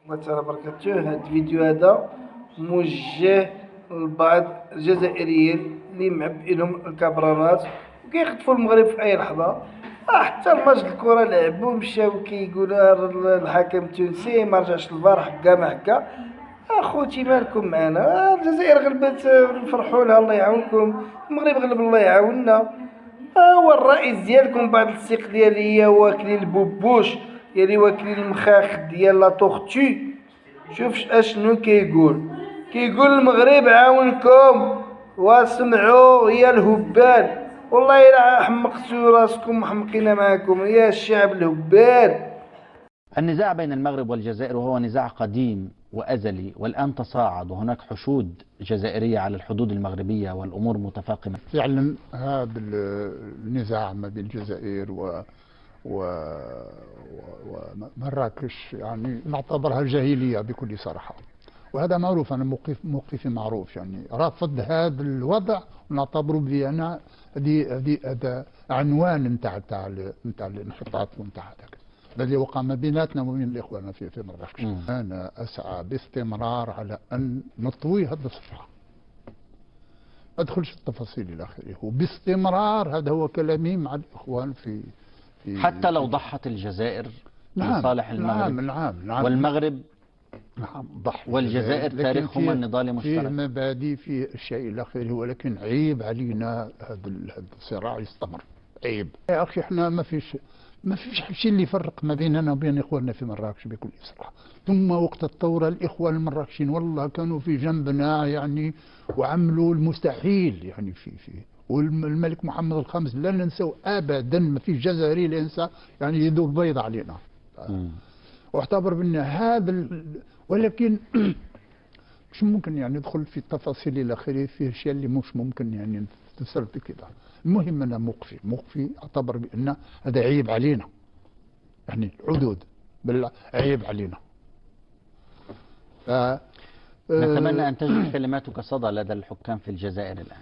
الله تعالى بركاته. هذا الفيديو هذا موجه لبعض الجزائريين اللي معبئينهم الكبرانات وكيخطفوا المغرب في اي لحظه. حتى الماتش الكره لعبوا مشاو كيقولوا الحكم التونسي ما رجعش للفار حكا ما حكا. اخوتي مالكم معنا؟ الجزائر غلبت، نفرحوا لها الله يعاونكم. المغرب غلب الله يعاوننا. هو الرئيس ديالكم بعد الاستقلاليه واكلين البوبوش يعني واكلين المخاخ ديال لا طوختي. شوف اشنو كيقول المغرب عاونكم واسمعوا يا الهبال. والله الا حمقتوا راسكم محمقين معاكم يا الشعب الهبال. النزاع بين المغرب والجزائر وهو نزاع قديم وأزلي، والآن تصاعد وهناك حشود جزائرية على الحدود المغربية والأمور متفاقمة. فعلا هذا النزاع ما بين الجزائر ومراكش يعني نعتبرها جاهلية بكل صراحة، وهذا معروف. أنا موقفي معروف، يعني رافض هذا الوضع ونعتبره بأن هذا عنوان نتاع الانحطاط ونتاع هذاك الذي وقع ما بيناتنا وبين الإخوان في مراكش. أنا أسعى باستمرار على أن نطوي هذه الصفحة، ما أدخلش في التفاصيل إلى آخره، وباستمرار هذا هو كلامي مع الإخوان في حتى لو ضحت الجزائر لصالح المغرب. نعم والمغرب ضحي والجزائر تاريخهما النضالي مشترك، فيه مبادئ فيه أشياء إلى آخره، ولكن عيب علينا هذا الصراع يستمر. عيب يا أخي، إحنا ما فيش شيء اللي يفرق ما بيننا وبين إخواننا في مراكش بكل صراحة. ثم وقت الثورة الإخوان المراكشيين والله كانوا في جنبنا يعني، وعملوا المستحيل يعني في والملك محمد الخامس لا ننسوا أبدا، ما فيش جزائري لا ينسى يعني يده البيض علينا. واعتبر بأن هذا ولكن مش ممكن يعني ندخل في التفاصيل إلى آخره، في أشياء اللي مش ممكن يعني تسرد كده. المهم أنا موقفي أعتبر بأن هذا عيب علينا، يعني الحدود عيب علينا. نتمنى أن تجد كلماتك صدى لدى الحكام في الجزائر الآن.